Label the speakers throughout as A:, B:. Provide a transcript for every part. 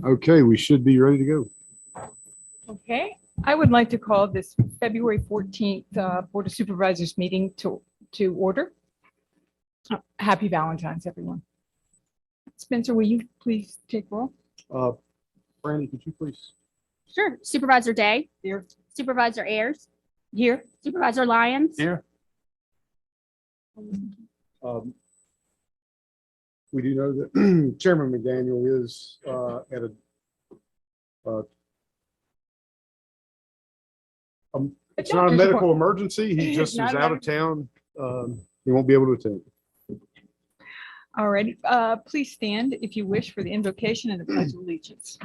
A: Okay, we should be ready to go.
B: Okay, I would like to call this February 14th Board of Supervisors meeting to order. Happy Valentine's, everyone. Spencer, will you please take roll?
A: Brandy, could you please?
C: Sure. Supervisor Day.
B: Here.
C: Supervisor Ayers.
B: Here.
C: Supervisor Lyons.
A: Here. We do know that Chairman McDaniel is at it's not a medical emergency. He just is out of town. He won't be able to attend.
B: All righty, please stand if you wish for the invocation and the pledge of allegiance.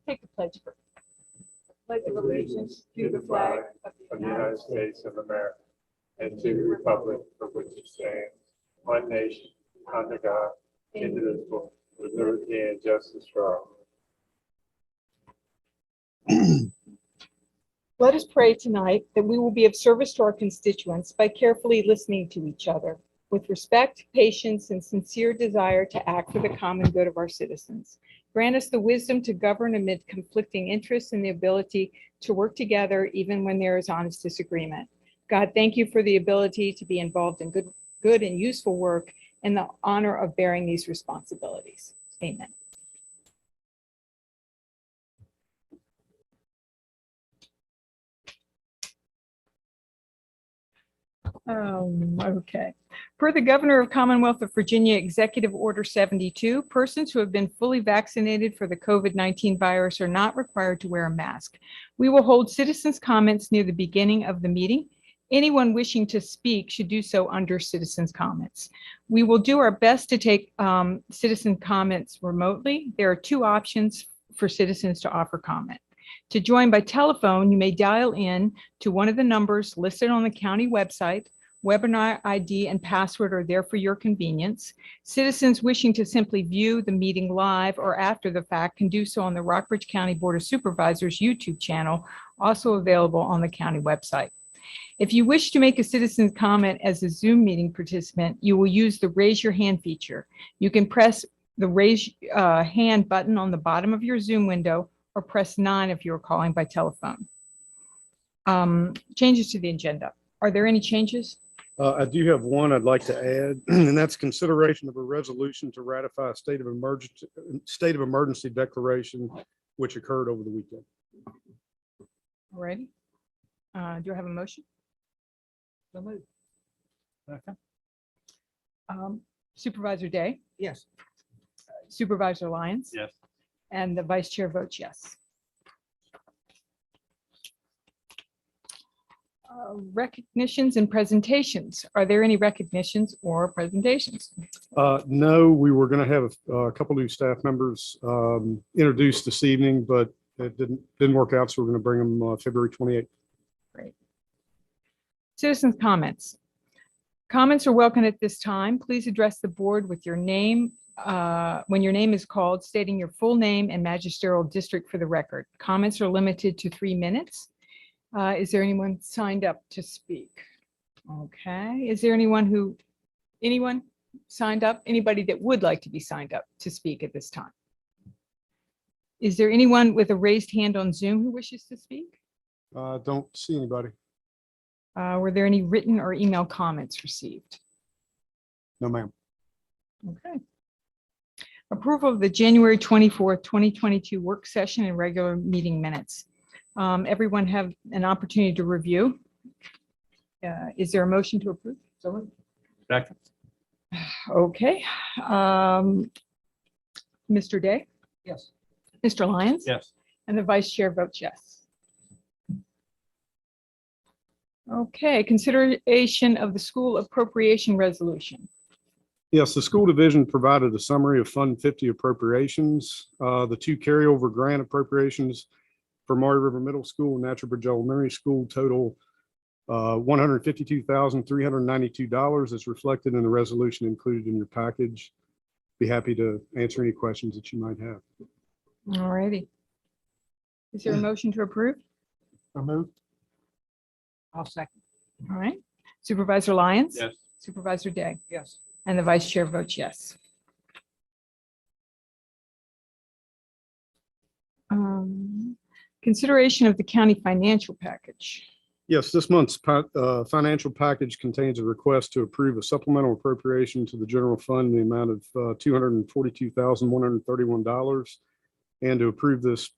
B: Take the pledge first. Pledge of allegiance to the flag
D: of the United States of America and to the republic for which it stands, one nation, under God, indivisible, with liberty and justice for all.
B: Let us pray tonight that we will be of service to our constituents by carefully listening to each other with respect, patience, and sincere desire to act for the common good of our citizens. Grant us the wisdom to govern amid conflicting interests and the ability to work together even when there is honest disagreement. God, thank you for the ability to be involved in good and useful work and the honor of bearing these responsibilities. Amen. Okay. Per the Governor of Commonwealth of Virginia Executive Order 72, persons who have been fully vaccinated for the COVID-19 virus are not required to wear a mask. We will hold citizens' comments near the beginning of the meeting. Anyone wishing to speak should do so under citizens' comments. We will do our best to take citizen comments remotely. There are two options for citizens to offer comment. To join by telephone, you may dial in to one of the numbers listed on the county website. Webinar ID and password are there for your convenience. Citizens wishing to simply view the meeting live or after the fact can do so on the Rockbridge County Board of Supervisors YouTube channel, also available on the county website. If you wish to make a citizen's comment as a Zoom meeting participant, you will use the raise your hand feature. You can press the raise hand button on the bottom of your Zoom window or press 9 if you're calling by telephone. Changes to the agenda. Are there any changes?
A: I do have one I'd like to add, and that's consideration of a resolution to ratify a state of emergency declaration which occurred over the weekend.
B: All righty. Do I have a motion?
E: So moved. Okay.
B: Supervisor Day,
E: Yes.
B: Supervisor Lyons,
D: Yes.
B: and the Vice Chair votes yes. Recognitions and presentations. Are there any recognitions or presentations?
A: No, we were going to have a couple new staff members introduced this evening, but it didn't work out, so we're going to bring them February 28th.
B: Great. Citizens' comments. Comments are welcome at this time. Please address the board with your name when your name is called, stating your full name and magisterial district for the record. Comments are limited to 3 minutes. Is there anyone signed up to speak? Okay. Is there anyone signed up? Anybody that would like to be signed up to speak at this time? Is there anyone with a raised hand on Zoom who wishes to speak?
A: Don't see anybody.
B: Were there any written or email comments received?
A: No, ma'am.
B: Okay. Approval of the January 24th, 2022 work session and regular meeting minutes. Everyone have an opportunity to review. Is there a motion to approve?
D: Second.
B: Okay. Mr. Day,
E: Yes.
B: Mr. Lyons?
D: Yes.
B: And the Vice Chair votes yes. Okay, consideration of the school appropriation resolution.
A: Yes, the school division provided a summary of Fund 50 appropriations. The two carryover grant appropriations for Maury River Middle School and Natural Bridge Elementary School total $152,392 is reflected in the resolution included in your package. Be happy to answer any questions that you might have.
B: All righty. Is there a motion to approve?
E: So moved. I'll second.
B: All right. Supervisor Lyons?
D: Yes.
B: Supervisor Day?
E: Yes.
B: And the vice chair votes yes. Consideration of the county financial package.
A: Yes, this month's financial package contains a request to approve a supplemental appropriation to the general fund in the amount of $242,131 and to approve this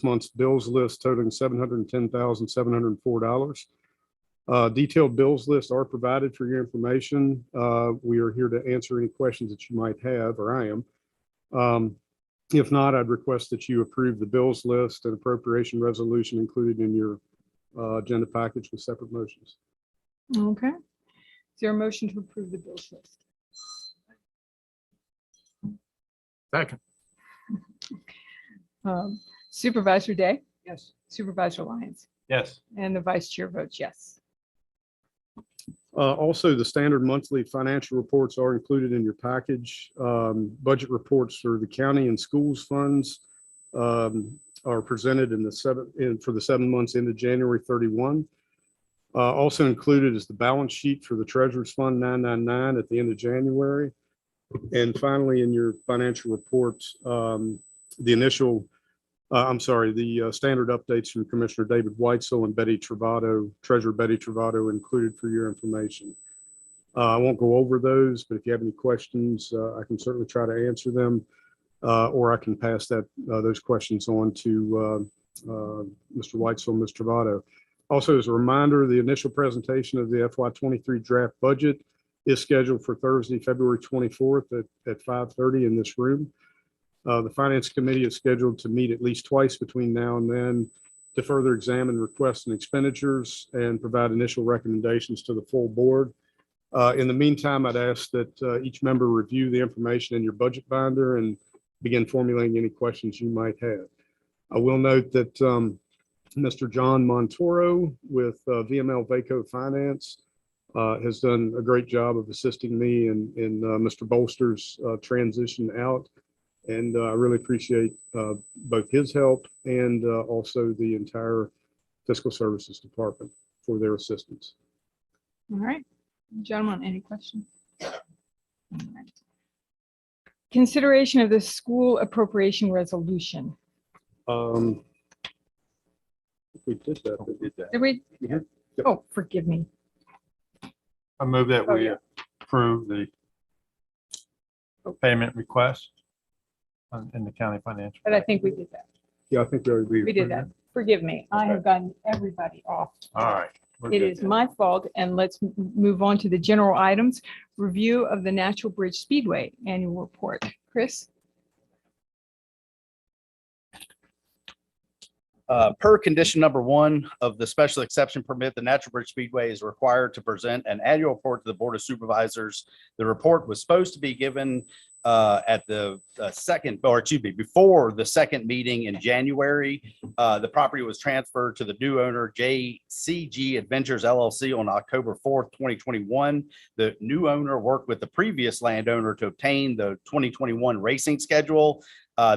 A: month's bills list totaling $710,704. Detailed bills lists are provided for your information. We are here to answer any questions that you might have, or I am. If not, I'd request that you approve the bills list and appropriation resolution included in your agenda package with separate motions.
B: Okay. Is there a motion to approve the bills list?
E: Second.
B: Supervisor Day?
E: Yes.
B: Supervisor Lyons?
D: Yes.
B: And the vice chair votes yes.
A: Also, the standard monthly financial reports are included in your package. Budget reports for the county and schools funds are presented for the 7 months ended January 31. Also included is the balance sheet for the Treasurer's Fund 999 at the end of January. And finally, in your financial reports, the standard updates from Commissioner David Weitzel and Treasurer Betty Travato included for your information. I won't go over those, but if you have any questions, I can certainly try to answer them, or I can pass those questions on to Mr. Weitzel and Ms. Travato. Also, as a reminder, the initial presentation of the FY23 draft budget is scheduled for Thursday, February 24th at 5:30 in this room. The Finance Committee is scheduled to meet at least twice between now and then to further examine requests and expenditures and provide initial recommendations to the full board. In the meantime, I'd ask that each member review the information in your budget binder and begin formulating any questions you might have. I will note that Mr. John Montoro with VML Vaco Finance has done a great job of assisting me in Mr. Bolster's transition out. And I really appreciate both his help and also the entire Fiscal Services Department for their assistance.
B: All right. Gentlemen, any questions? All right. Consideration of the school appropriation resolution.
A: We did that.
B: Did we?
A: Yeah.
B: Oh, forgive me.
D: I move that
B: Oh,
D: we
B: yeah.
D: approve the payment request in the county financial.
B: But I think we did that.
A: Yeah, I think
B: We did that. Forgive me. I have gotten everybody off.
D: All right. we're
B: It
D: good
B: is
D: then.
B: my fault. And let's move on to the general items. Review of the Natural Bridge Speedway annual report. Chris?
F: Per condition number 1 of the special exception permit, the Natural Bridge Speedway is required to present an annual report to the Board of Supervisors. The report was supposed to be given at the before the second meeting in January. The property was transferred to the new owner, JCG Adventures LLC, on October 4th, 2021. The new owner worked with the previous landowner to obtain the 2021 racing schedule.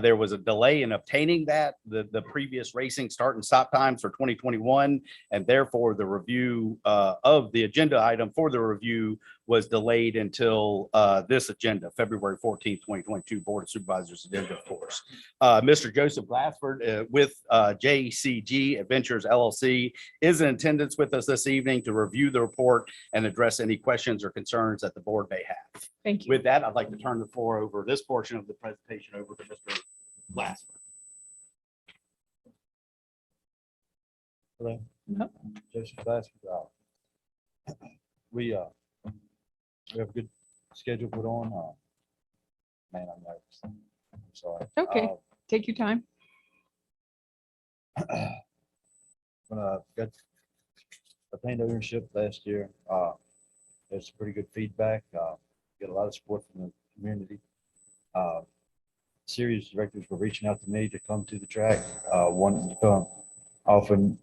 F: There was a delay in obtaining that, the previous racing start and stop times for 2021, and therefore the review of the agenda item for the review was delayed until this agenda, February 14th, 2022, Board of Supervisors agenda, of course. Mr. Joseph Glassford with JCG Adventures LLC is in attendance with us this evening to review the report and address any questions or concerns that the board may have.
B: Thank you.
F: With that, I'd like to turn the floor over, this portion of the presentation, over to Mr. Glassford.
G: Hello.
B: Yep.
G: Joseph Glassford. We have a good schedule put on. Man, I'm nervous. I'm sorry.
B: Okay. Take your time.
G: When I got obtained ownership last year, there's pretty good feedback. Get a lot of support from the community. Series directors were reaching out to me to come to the track, wanting to come often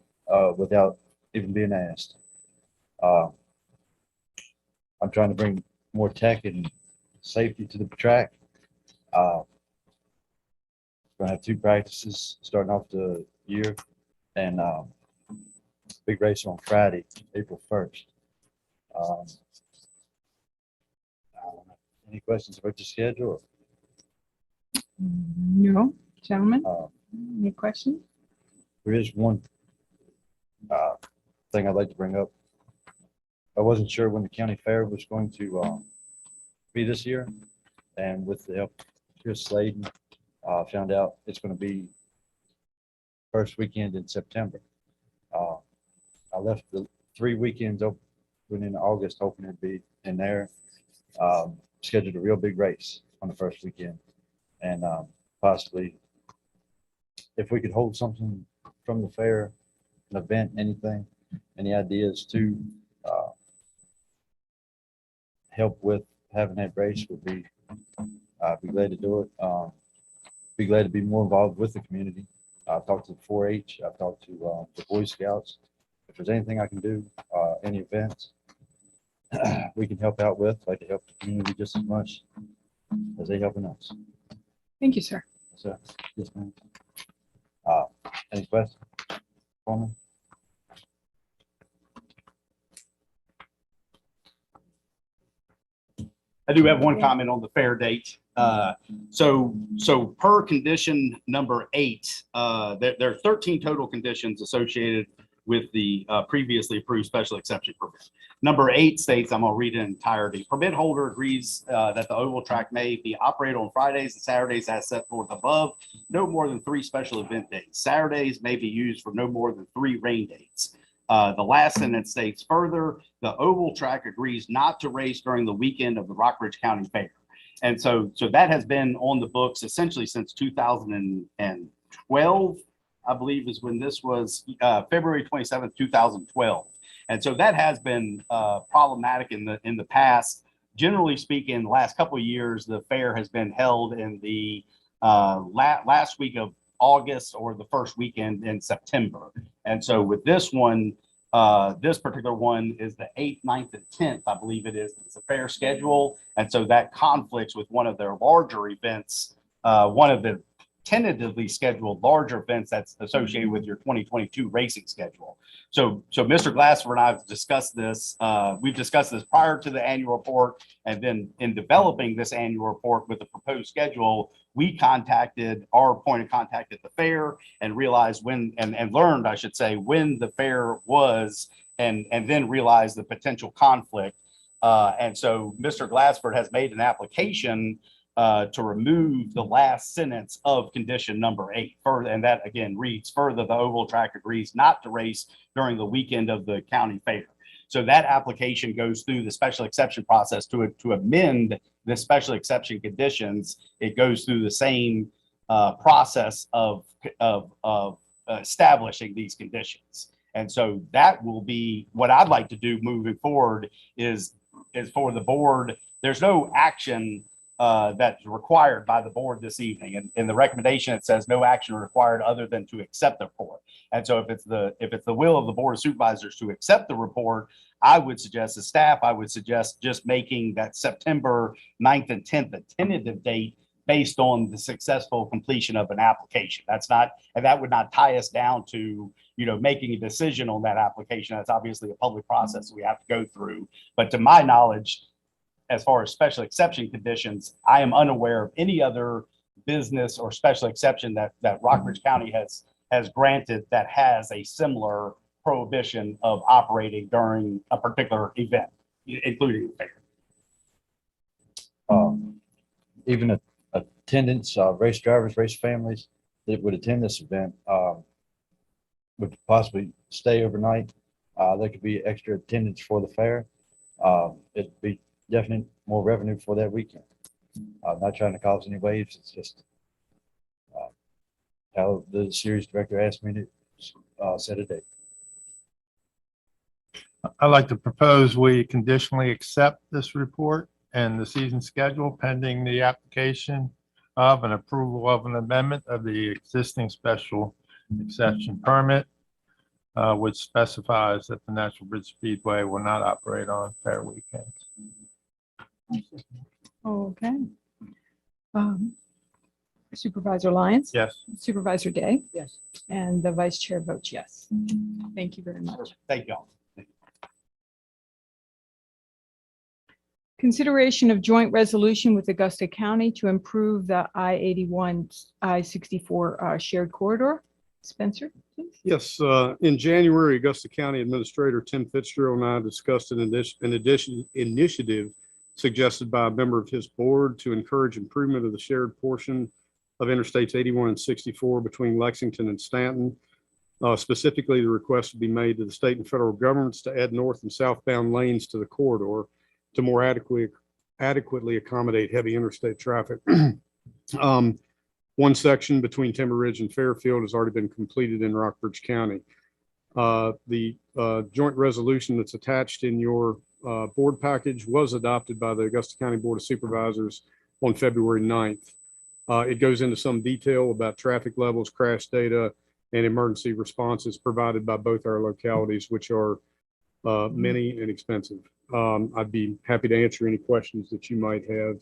G: without even being asked. I'm trying to bring more tech and safety to the track. Going to have 2 practices starting off the year. And big race on Friday, April 1st. Any questions about the schedule?
B: No, gentlemen, any questions?
G: There is one thing I'd like to bring up. I wasn't sure when the county fair was going to be this year, and with the help of Chris Sladen, found out it's going to be first weekend in September. I left the 3 weekends open in August, hoping it'd be in there. Scheduled a real big race on the first weekend, and possibly if we could hold something from the fair, an event, anything, any ideas to help with having that race would be, I'd be glad to do it. Be glad to be more involved with the community. I've talked to the 4-H, I've talked to the Boy Scouts. If there's anything I can do, any events we can help out with, I'd like to help the community just as much as they helping us.
B: Thank you, sir.
G: So, yes, ma'am. Any questions? Comment?
F: I do have one comment on the fair date. So per condition number 8, there are 13 total conditions associated with the previously approved special exception permit. Number 8 states, I'm gonna read it in entirety. Permit holder agrees that the oval track may be operated on Fridays and Saturdays as set forth above, no more than 3 special event days. Saturdays may be used for no more than 3 rain dates. The last sentence states further, the oval track agrees not to race during the weekend of the Rockbridge County Fair. And so that has been on the books essentially since 2012, I believe is when this was, February 27th, 2012. And so that has been problematic in the past. Generally speaking, the last couple of years, the fair has been held in the last week of August or the first weekend in September. And so with this one, this particular one is the 8th, 9th, and 10th, I believe it is. It's a fair schedule. And so that conflicts with one of their larger events, one of the tentatively scheduled larger events that's associated with your 2022 racing schedule. So Mr. Glassford and I have discussed this. We've discussed this prior to the annual report, and then in developing this annual report with the proposed schedule, we contacted our point of contact at the fair and realized when, and learned, I should say, when the fair was, and then realized the potential conflict. And so Mr. Glassford has made an application to remove the last sentence of condition number 8. Further, and that again reads, further, the oval track agrees not to race during the weekend of the county fair. So that application goes through the special exception process to amend the special exception conditions. It goes through the same process of establishing these conditions. And so that will be what I'd like to do moving forward is for the board. There's no action that's required by the board this evening. And in the recommendation, it says no action required other than to accept the report. And so if it's the will of the Board of Supervisors to accept the report, I would suggest as staff, I would suggest just making that September 9th and 10th a tentative date based on the successful completion of an application. That's not, and that would not tie us down to, making a decision on that application. That's obviously a public process that we have to go through. But to my knowledge, as far as special exception conditions, I am unaware of any other business or special exception that Rockbridge County has granted that has a similar prohibition of operating during a particular event, including the fair.
G: Even attendance, race drivers, race families that would attend this event would possibly stay overnight. There could be extra attendance for the fair. It'd be definitely more revenue for that weekend. I'm not trying to cause any waves. It's just how the series director asked me to set a date.
E: I'd like to propose we conditionally accept this report and the season schedule pending the application of an approval of an amendment of the existing special exception permit, which specifies that the Natural Bridge Speedway will not operate on fair weekends.
B: Okay. Supervisor Lyons?
E: Yes.
B: Supervisor Day?
F: Yes.
B: And the vice chair votes yes. Thank you very much.
F: Thank y'all.
B: Consideration of joint resolution with Augusta County to improve the I-81, I-64 shared corridor. Spencer, please.
A: Yes, in January, Augusta County Administrator Tim Fitzgerald and I discussed an initiative suggested by a member of his board to encourage improvement of the shared portion of Interstates 81 and 64 between Lexington and Stanton. Specifically, the request would be made to the state and federal governments to add north and southbound lanes to the corridor to more adequately accommodate heavy interstate traffic. One section between Timber Ridge and Fairfield has already been completed in Rockbridge County. The joint resolution that's attached in your board package was adopted by the Augusta County Board of Supervisors on February 9th. It goes into some detail about traffic levels, crash data, and emergency responses provided by both our localities, which are many and expensive. I'd be happy to answer any questions that you might have,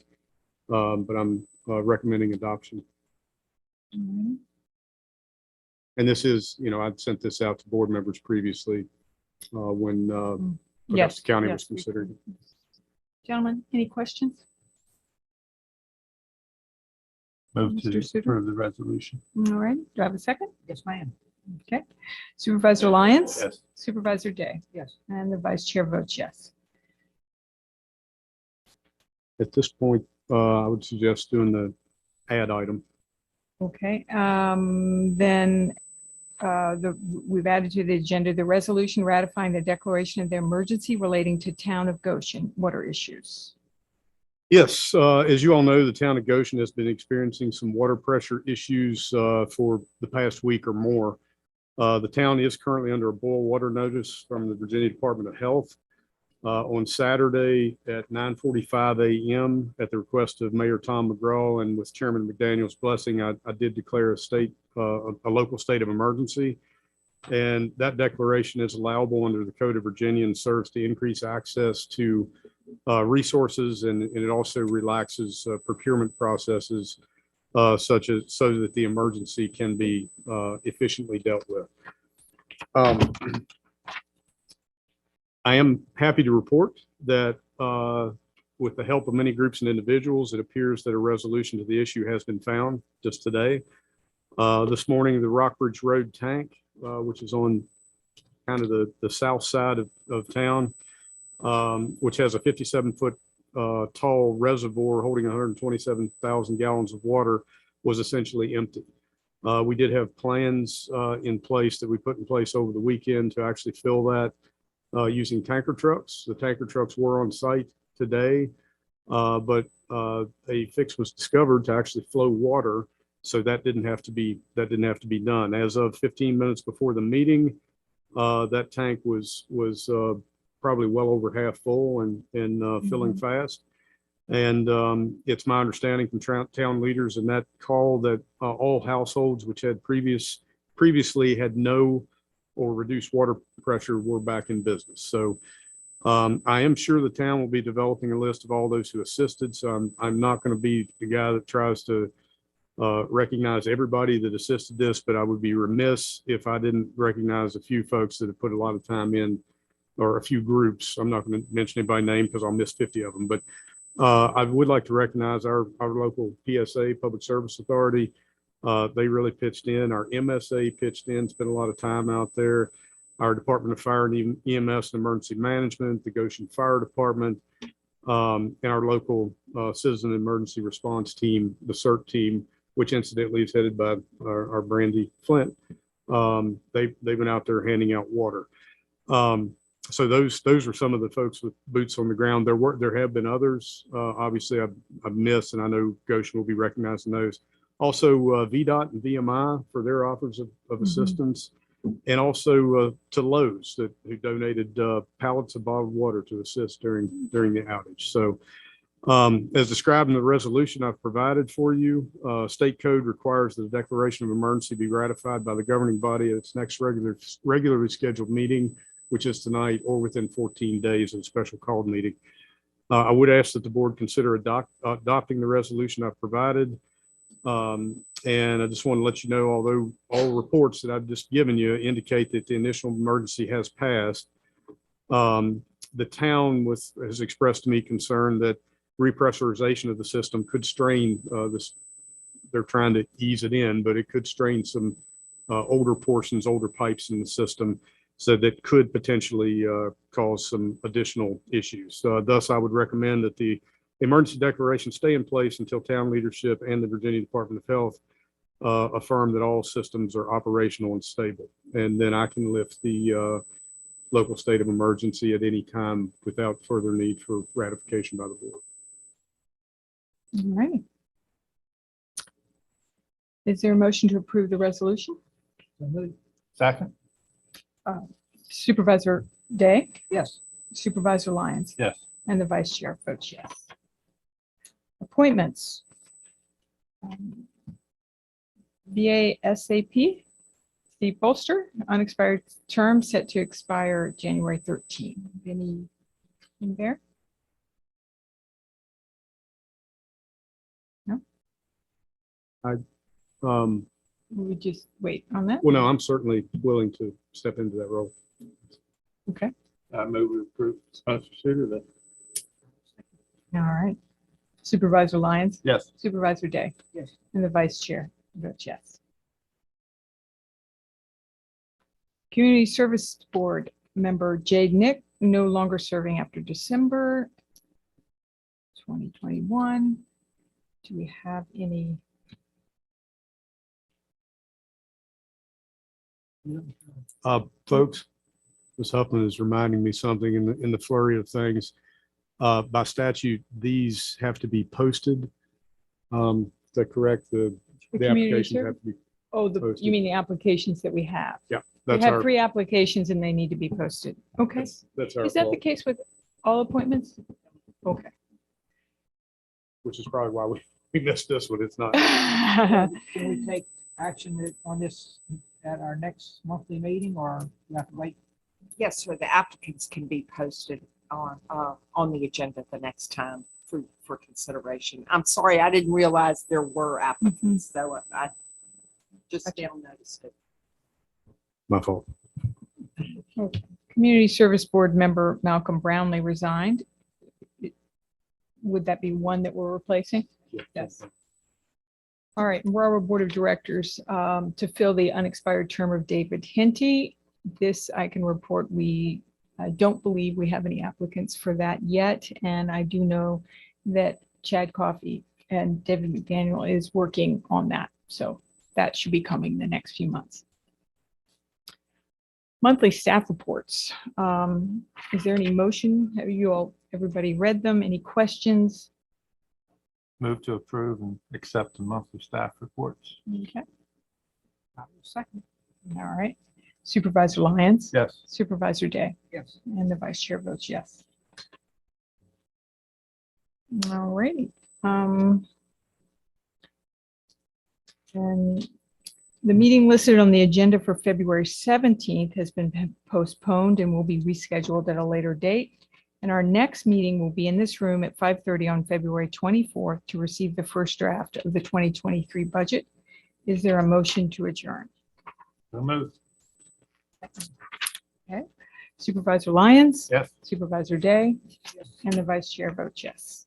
A: but I'm recommending adoption. And this is, I'd sent this out to board members previously when
B: Yes.
A: Augusta County was
B: yes, we-
A: considered.
B: Gentlemen, any questions?
E: Move
B: Mr.
E: to
B: Suter?
E: approve the resolution.
B: All right, do I have a second?
F: Yes, ma'am.
B: Okay. Supervisor Lyons?
E: Yes.
B: Supervisor Day?
F: Yes.
B: And the vice chair votes yes.
A: At this point, I would suggest doing the add item.
B: Okay, then we've added to the agenda the resolution ratifying the declaration of the emergency relating to town of Goshen water issues.
A: Yes, as you all know, the town of Goshen has been experiencing some water pressure issues for the past week or more. The town is currently under a boil water notice from the Virginia Department of Health. On Saturday at 9:45 a.m. at the request of Mayor Tom McGraw and with Chairman McDaniel's blessing, I did declare a local state of emergency. And that declaration is allowable under the Code of Virginia and serves to increase access to resources, and it also relaxes procurement processes so that the emergency can be efficiently dealt with. I am happy to report that with the help of many groups and individuals, it appears that a resolution to the issue has been found just today. This morning, the Rockbridge Road tank, which is on kind of the south side of town, which has a 57-foot tall reservoir holding 127,000 gallons of water, was essentially empty. We did have plans in place that we put in place over the weekend to actually fill that using tanker trucks. The tanker trucks were on site today, but a fix was discovered to actually flow water. So that didn't have to be done. As of 15 minutes before the meeting, that tank was probably well over half full and filling fast. And it's my understanding from town leaders in that call that all households which had previously had no or reduced water pressure were back in business. So I am sure the town will be developing a list of all those who assisted. So I'm not going to be the guy that tries to recognize everybody that assisted this, but I would be remiss if I didn't recognize a few folks that have put a lot of time in, or a few groups. I'm not going to mention anybody's name because I'll miss 50 of them, but I would like to recognize our local PSA, Public Service Authority. They really pitched in. Our MSA pitched in, spent a lot of time out there. Our Department of Fire and EMS and Emergency Management, the Goshen Fire Department, and our local Citizen Emergency Response Team, the CERT team, which incidentally is headed by our Brandy Flint. They've been out there handing out water. So those are some of the folks with boots on the ground. There have been others. Obviously, I've missed, and I know Goshen will be recognizing those. Also, VDOT and VMI for their offers of assistance, and also to Lowe's who donated pallets of bottled water to assist during the outage. So, as described in the resolution I've provided for you, state code requires that a declaration of emergency be ratified by the governing body at its next regularly scheduled meeting, which is tonight, or within 14 days of a special called meeting. I would ask that the board consider adopting the resolution I've provided. And I just want to let you know, although all reports that I've just given you indicate that the initial emergency has passed, the town has expressed to me concern that repressurization of the system could strain this. They're trying to ease it in, but it could strain some older portions, older pipes in the system. So that could potentially cause some additional issues. Thus, I would recommend that the emergency declaration stay in place until town leadership and the Virginia Department of Health affirm that all systems are operational and stable. And then I can lift the local state of emergency at any time without further need for ratification by the board.
B: All right. Is there a motion to approve the resolution?
E: Second?
B: Supervisor Day,
G: Yes.
B: Supervisor Lyons,
E: Yes.
B: and the Vice Chair votes yes. Appointments. VASAP, Steve Bolster, unexpired term set to expire January 13. Anything there? We just wait on that.
A: Well, no, I'm certainly willing to step into that role.
B: Okay.
D: I move we approve Spencer Suter then.
B: All right. Supervisor Lyons,
E: Yes.
B: Supervisor Day.
G: Yes.
B: And the Vice Chair votes yes. Community Service Board member Jade Nick, no longer serving after December 2021. Do we have any?
A: Folks, Ms. Huffman is reminding me something in the flurry of things. By statute, these have to be posted. Is that correct? The
B: community
A: applications
B: service?
A: have to be,
B: Oh, you
A: posted.
B: mean the applications that we have? We
A: that's
B: have
A: our,
B: 3 applications and they need to be posted. Okay.
A: that's our
B: Is that the
A: fault,
B: case with all appointments? Okay.
A: which is probably why we missed this one. It's not.
H: Can we take action on this at our next monthly meeting, or you have to wait?
I: Yes, sir. The applicants can be posted on the agenda the next time for consideration. I'm sorry, I didn't realize there were applicants, though. I just now noticed it.
A: My fault.
B: Community Service Board member Malcolm Brownlee resigned. Would that be one that we're replacing? Yes. All right, Railroad Board of Directors, to fill the unexpired term of David Henty. This I can report, I don't believe we have any applicants for that yet. And I do know that Chad Coffey and David McDaniel is working on that. So that should be coming the next few months. Monthly staff reports. Is there any motion? Have you all, everybody read them? Any questions?
E: Move to approve and accept the monthly staff reports.
B: Okay,
H: I will second.
B: all right. Supervisor Lyons?
E: Yes.
B: Supervisor Day?
H: Yes.
B: And the Vice Chair votes yes. All righty. And the meeting listed on the agenda for February 17th has been postponed and will be rescheduled at a later date. And our next meeting will be in this room at 5:30 on February 24th to receive the first draft of the 2023 budget. Is there a motion to adjourn?
E: So moved.
B: Okay. Supervisor Lyons?
E: Yes.
B: Supervisor Day? And the Vice Chair votes yes.